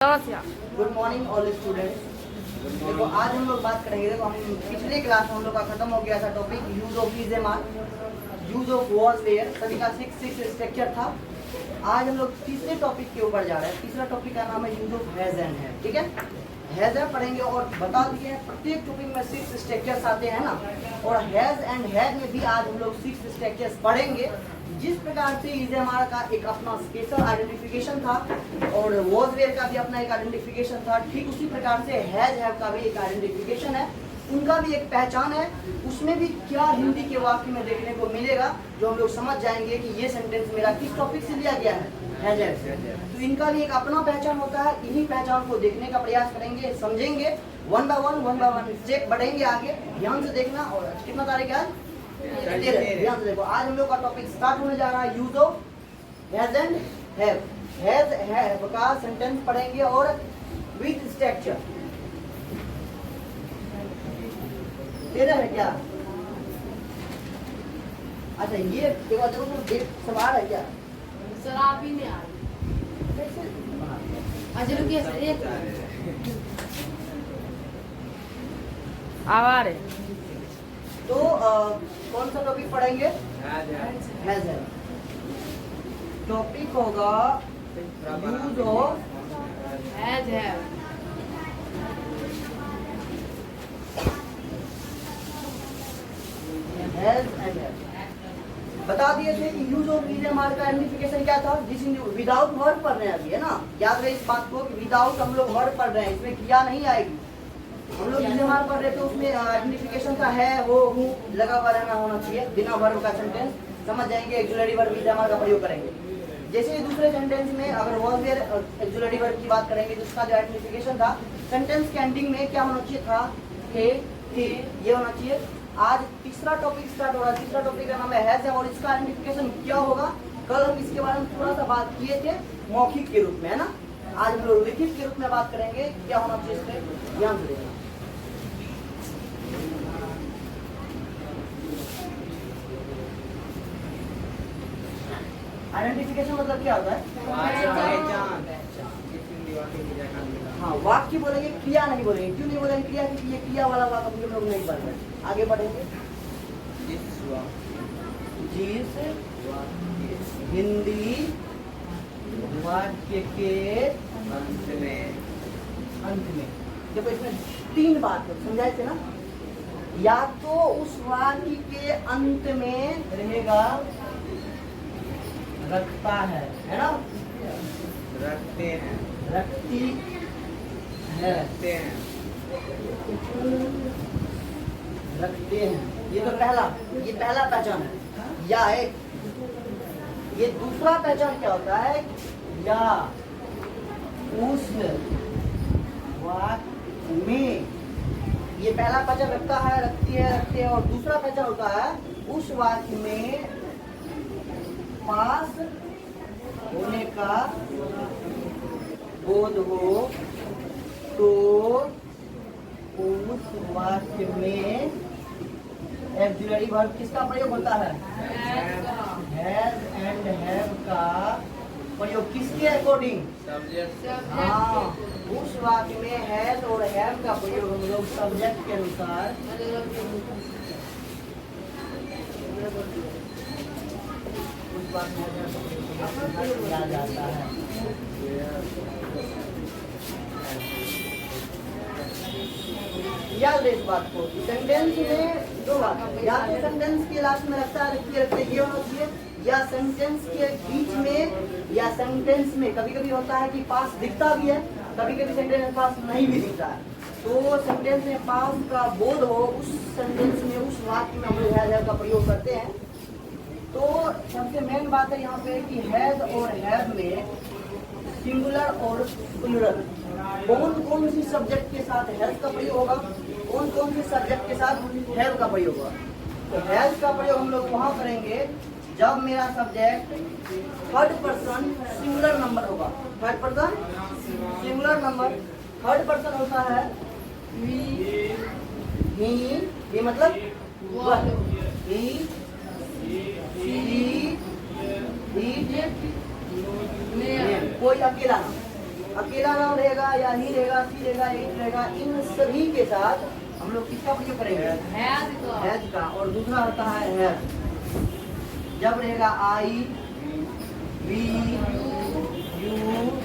Good morning all students. देखो आज हम लोग बात करेंगे। देखो हम पिछले क्लास में हम लोग का खत्म हो गया था topic use of is a mark, use of was were, सभी का 6 स्ट्रक्चर था। आज हम लोग तीसरे टॉपिक के ऊपर जा रहे हैं। तीसरा टॉपिक का नाम है use of has and have. ठीक है, हैज हैव पढ़ेंगे और बता दिए हैं प्रत्येक टॉपिक में 6 स्ट्रक्चर्स आते हैं ना, और हैज एंड हैव में भी आज हम लोग 6 स्ट्रक्चर्स पढ़ेंगे। जिस प्रकार से इज हमारा का एक अपना स्पेशल आइडेंटिफिकेशन था और वॉज वेयर का भी अपना एक आइडेंटिफिकेशन था, ठीक उसी प्रकार से हैज हैव का भी एक आइडेंटिफिकेशन है, उनका भी एक पहचान है। उसमें भी क्या हिंदी के वाक्य में देखने को मिलेगा जो हम लोग समझ जाएंगे कि ये सेंटेंस मेरा किस टॉपिक से लिया गया है, हैज हैव। तो इनका भी एक अपना पहचान होता है। इन्हीं पहचान को देखने का प्रयास करेंगे, समझेंगे, वन बाय वन स्टेप बढ़ेंगे आगे। ध्यान से देखना। और कितना तारीख है आज? ध्यान से देखो। आज हम लोग का टॉपिक स्टार्ट होने जा रहा है use of has and have. Has have का सेंटेंस पढ़ेंगे और विद स्ट्रक्चर। तेरा है क्या? अच्छा ये सवाल है क्या? सर आप ही नहीं आ रहे। अच्छा रुकिए सर, एक आवार है। तो कौन सा टॉपिक पढ़ेंगे? Has have. टॉपिक होगा use of has have. Has and have. बता दिए थे कि यूज ऑफ इज हमारे का आइडेंटिफिकेशन क्या था, जिस विदाउट वर्ब पढ़ रहे हैं अभी, है ना। याद रहे इस बात को कि विदाउट हम लोग वर्ब पढ़ रहे हैं, इसमें क्रिया नहीं आएगी। हम लोग इज हमारे पढ़ रहे थे, उसमें आइडेंटिफिकेशन का है, हो, हूँ लगा हुआ रहना होना चाहिए। बिना वर्ब का सेंटेंस समझ जाएंगे। एक्सुलरी वर्ब इज हमारे का प्रयोग करेंगे। जैसे दूसरे सेंटेंस में अगर वॉज वेयर एक्सुलरी वर्ब की बात करेंगे तो उसका जो आइडेंटिफिकेशन था, सेंटेंस के एंडिंग में क्या होना चाहिए था? थे, थी, ये होना चाहिए। आज तीसरा टॉपिक स्टार्ट हो रहा है। तीसरा टॉपिक का नाम है हैज हैव और इसका आइडेंटिफिकेशन क्या होगा? कल हम इसके बारे में थोड़ा सा बात किए थे मौखिक के रूप में, है ना। आज हम लोग लिखित के रूप में बात करेंगे। क्या होना चाहिए इसमें? ध्यान से देखना। आइडेंटिफिकेशन मतलब क्या होता है? हाँ, वाक्य बोलेंगे, क्रिया नहीं बोलेंगे। क्यों नहीं बोलेंगे क्रिया? क्योंकि ये क्रिया वाला वाक्य हम लोग नहीं पढ़ रहे। आगे बढ़ेंगे। जिस हिंदी वाक्य के अंत में देखो, इसमें 3 बात समझाए थे ना। या तो उस वाक्य के अंत में रहेगा रखता है ना, रखते हैं, रखती है, रखते हैं, रखते हैं। ये तो ये पहला पहचान है। या एक ये दूसरा पहचान क्या होता है? या उस वाक्य में, ये पहला पहचान रखता है, रखती है, रखते हैं। और दूसरा पहचान होता है उस वाक्य में पास होने का बोध हो तो उस वाक्य में एक्सुलरी वर्ब किसका प्रयोग होता है? हैज एंड हैव का प्रयोग किसके अकॉर्डिंग? सब्जेक्ट। हाँ, उस वाक्य में हैज और हैव का प्रयोग हम लोग सब्जेक्ट के अनुसार उस वाक्य में किया जाता है। याद रहे इस बात को। सेंटेंस में 2 बात, या तो सेंटेंस के लास्ट में रखता है, रखते रखते ये होना चाहिए, या सेंटेंस के बीच में, या सेंटेंस में कभी कभी होता है कि पास दिखता भी है, कभी कभी सेंटेंस में पास नहीं भी दिखता है। तो सेंटेंस में पास का बोध हो, उस सेंटेंस में, उस वाक्य में हम लोग हैज हैव का प्रयोग करते हैं। तो सबसे मेन बात है यहाँ पे कि हैज और हैव में सिंगुलर और प्लूरल कौन कौन सी सब्जेक्ट के साथ हैज का प्रयोग होगा, कौन कौन सी सब्जेक्ट के साथ हैव का प्रयोग होगा। तो हैज का प्रयोग हम लोग वहाँ करेंगे जब मेरा subject third person singular number होगा। Third person singular number, third person होता है ही, ये मतलब वह, ही, शी, इट, कोई अकेला अकेला नाम रहेगा या ही रहेगा, सी रहेगा, इट रहेगा, इन सभी के साथ हम लोग किसका प्रयोग करेंगे? हैज का। और दूसरा होता है हैव। जब रहेगा आई, वी,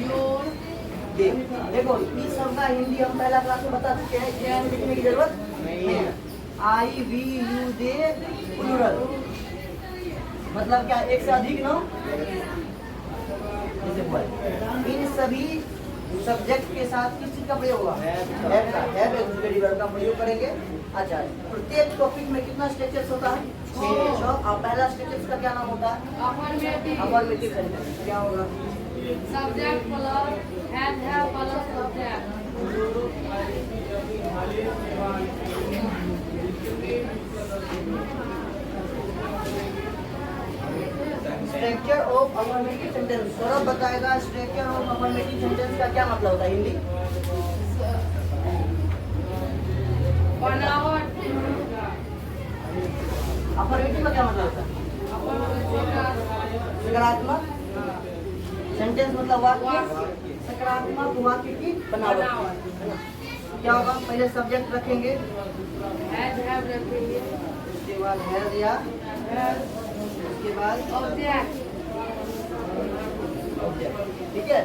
यू, दे। देखो इस सब का हिंदी हम पहला क्लास में बता चुके हैं, इसमें लिखने की जरूरत नहीं है। आई, वी, यू, दे, प्लूरल मतलब क्या? एक से अधिक नाम। इन सभी सब्जेक्ट के साथ किस चीज का प्रयोग होगा? हैव का। हैव एक्सिलरी वर्ब का प्रयोग करेंगे। अच्छा, प्रत्येक टॉपिक में कितना स्ट्रक्चर्स होता है? 6। अब पहला स्ट्रक्चर्स का क्या नाम होता है? Affirmative sentence. क्या होगा? Subject plus have plus subject. Structure of affirmative sentence. Saurabh बताएगा स्ट्रक्चर ऑफ अफर्मेटिव सेंटेंस का क्या मतलब होता है हिंदी? बनावट। अफर्मेटिव का क्या मतलब होता है? सकारात्मक सेंटेंस मतलब वाक्य, सकारात्मक वाक्य की बनावट है ना। क्या होगा? पहले सब्जेक्ट रखेंगे, हैव रखेंगे, उसके बाद हैज या उसके बाद ऑब्जेक्ट। ठीक है।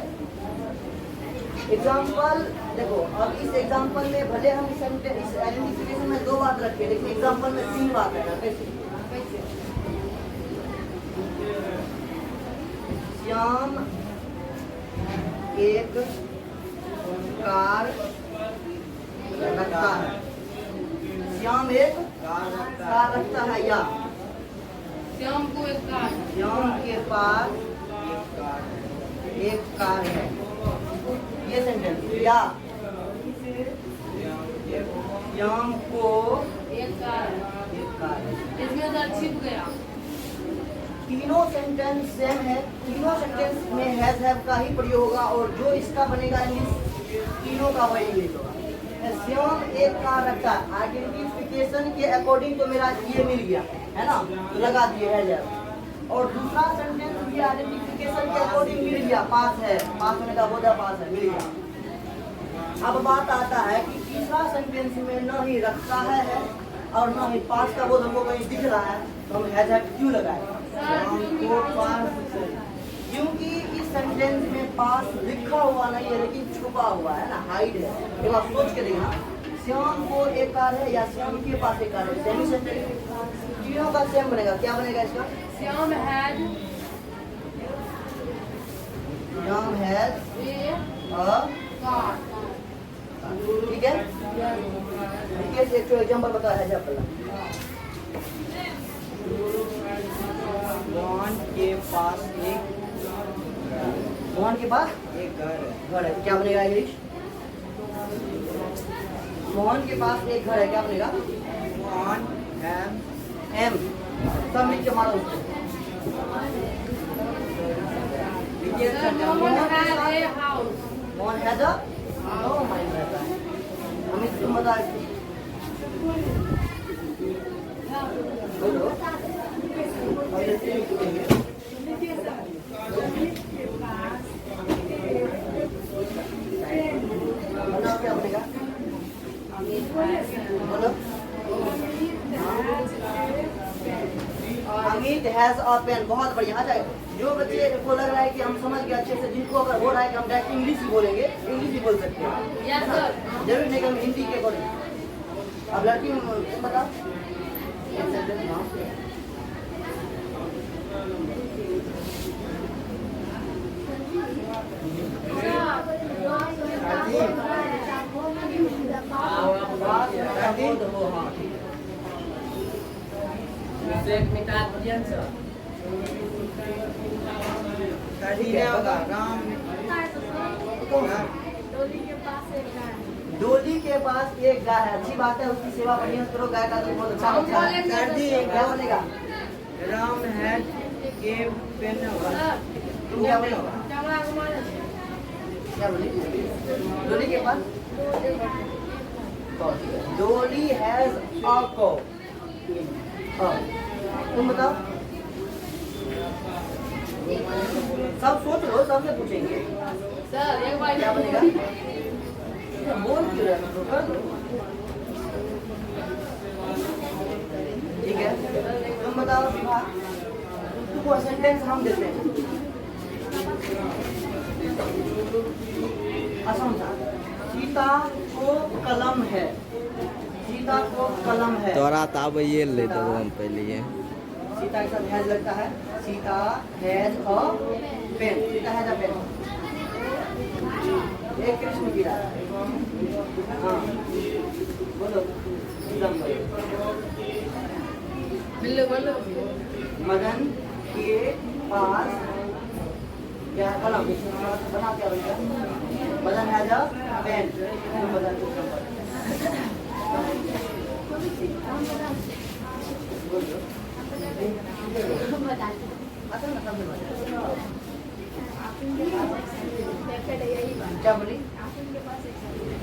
एग्जाम्पल देखो, अब इस एग्जाम्पल में भले हम इस आइडेंटिफिकेशन में 2 बात रखे, लेकिन एग्जाम्पल में 3 बात है ना। कैसे? श्याम एक कार रखता है। श्याम एक कार रखता है। या श्याम को एक कार। श्याम के पास एक कार है। ये सेंटेंस। या श्याम को एक कार। एक कार है। इसमें तो छिप गया। तीनों सेंटेंस सेम है। तीनों सेंटेंस में हैज हैव का ही प्रयोग होगा और जो इसका बनेगा इंग्लिश, तीनों का वही इंग्लिश होगा। श्याम एक कार रखता है। आइडेंटिफिकेशन के अकॉर्डिंग तो मेरा ये मिल गया है ना, तो लगा दिए हैज हैव। और दूसरा सेंटेंस भी आइडेंटिफिकेशन के अकॉर्डिंग मिल गया, पास है, पास होने का बोध है, पास है, मिल गया। अब बात आता है कि तीसरा सेंटेंस में न ही रखता है और न ही पास का बोध हमको कहीं दिख रहा है, तो हम हैज हैव क्यों लगाए? क्योंकि इस सेंटेंस में पास लिखा हुआ नहीं है लेकिन छुपा हुआ है ना, हाइड है। एक बार सोच के देखना, श्याम को एक कार है या श्याम के पास एक कार है, सेमी सेंटेंस तीनों का सेम बनेगा। क्या बनेगा इसका? Shyam has Shyam has a car. ठीक है। देखिए एक एग्जांपल बताओ हैज हैव वाला। मोहन के पास एक मोहन के पास घर है। घर है। क्या बनेगा इंग्लिश? मोहन के पास एक घर है। क्या बनेगा? मोहन एम। सब मिल के मारो उसको। देखिए Mohan has a house. Mohan has a no mind रहता है। अमित तुम बता बोलो। पहले से ही पूछेंगे। बताओ क्या बनेगा? बोलो। Amit has a pen. बहुत बढ़िया। अच्छा, जो बच्चे को लग रहा है कि हम समझ गए अच्छे से, जिनको अगर हो रहा है कि हम डायरेक्ट इंग्लिश ही बोलेंगे, इंग्लिश ही बोल सकते हैं। Yes sir. जरूर नहीं कि हम हिंदी के अकॉर्डिंग। अब लड़की तुम बताओ एक सेंटेंस नाम। राम डोली के पास एक गाय है। अच्छी बात है, उसकी सेवा बढ़िया से करो। गाय का दूध बहुत अच्छा होता है। क्या बनेगा? Ram has a pen. तुम क्या बोलो? क्या बोली? डोली के पास डोली हैज अ कौ। तुम बताओ। सब सोच लो, सबसे पूछेंगे सर एक बार क्या बनेगा। बोल क्यों रहे हो, कर दो। ठीक है, तुम बताओ विभाग, तुमको सेंटेंस हम देते हैं। असम था, सीता को कलम है, सीता को कलम है। तोरा तो अब ये ले तो हम पहले ये सीता के साथ हैज लगता है, Sita has a pen, Sita has a pen. एक कृष्ण की रात, हाँ बोलो, बोलो मदन के पास क्या है, कलम। बना क्या भैया, Madan has a pen. Madan अच्छा ना, समझ क्या बोली,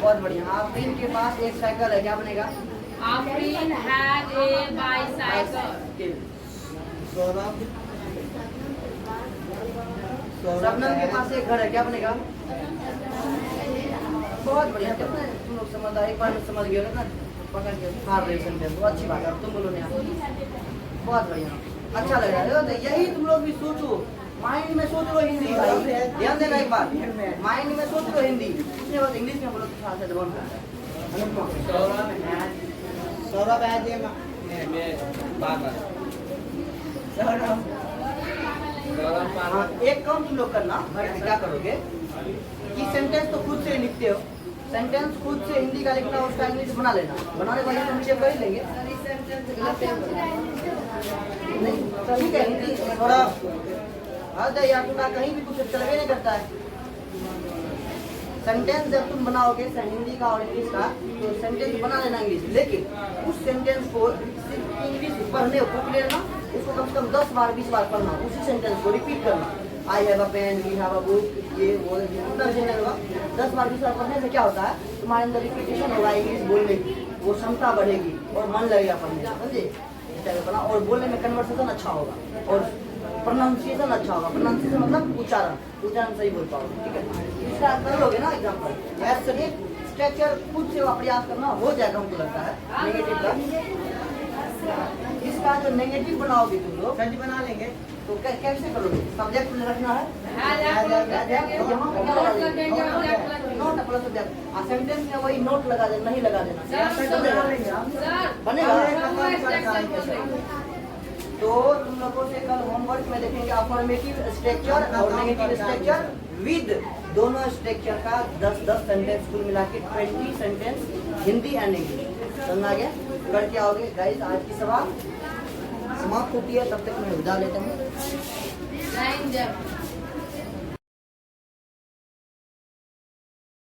बहुत बढ़िया। आफरीन के पास एक साइकिल है, क्या बनेगा। Afreen had a bicycle. Saurabh Shabnam के पास एक घर है, क्या बनेगा। बहुत बढ़िया, कितना तुम लोग समझ, एक बार में समझ गए हो ना, पकड़ के मार रहे सेंटेंस, अच्छी बात है। तुम बोलो नहीं, बहुत बढ़िया, अच्छा लग रहा है। तो यही तुम लोग भी सोचो, माइंड में सोच लो हिंदी, भाई ध्यान देना एक बात, माइंड में सोच लो हिंदी, उसके बाद इंग्लिश में बोलो तो साथ है जबान का। सौरभ है जे हाँ, एक काम तुम लोग करना, क्या करोगे कि सेंटेंस तो खुद से लिखते हो, सेंटेंस खुद से हिंदी का लिखना, उसका इंग्लिश बना लेना, बनाने के बाद हम चेक कर ही लेंगे। नहीं ठीक है, हिंदी थोड़ा हद है यार, थोड़ा कहीं भी कुछ चलवे नहीं करता है। सेंटेंस जब तुम बनाओगे हिंदी का और इंग्लिश का, तो सेंटेंस बना लेना इंग्लिश, लेकिन उस सेंटेंस को सिर्फ इंग्लिश पढ़ने बुक लेना, उसको कम से कम 10 बार 20 बार पढ़ना, उसी सेंटेंस को रिपीट करना। I have a pen, we have a book, ये वो जितना भी होगा 10 बार 20 बार पढ़ने से क्या होता है, तुम्हारे अंदर रिपीटेशन होगा, इंग्लिश बोलने की वो क्षमता बढ़ेगी और मन लगेगा पढ़ने, समझे। और बोलने में कन्वर्सेशन अच्छा होगा और प्रोनाउंसिएशन अच्छा होगा। प्रोनाउंसिएशन मतलब उच्चारण सही बोल पाओगे, ठीक है। इसका कर लोगे ना एग्जाम्पल, ऐसे एक स्ट्रक्चर खुद से प्रयास करना हो जाएगा, हमको लगता है। नेगेटिव का, इसका जो नेगेटिव बनाओगे तुम लोग, सच बना लेंगे तो कैसे करोगे। सब्जेक्ट में रखना है, नोट प्लस सब्जेक्ट, सेंटेंस में वही नोट लगा देना, नहीं लगा देना, बनेगा। तो तुम लोगों से कल होमवर्क में देखेंगे अफर्मेटिव स्ट्रक्चर और नेगेटिव स्ट्रक्चर विद दोनों स्ट्रक्चर का 10-10 सेंटेंस कुल मिला के 20 सेंटेंस हिंदी एंड इंग्लिश, समझ आ गया। करके आओगे गाइस। आज की सभा समाप्त होती है, तब तक मैं विदा लेता हूँ। जय हिंद।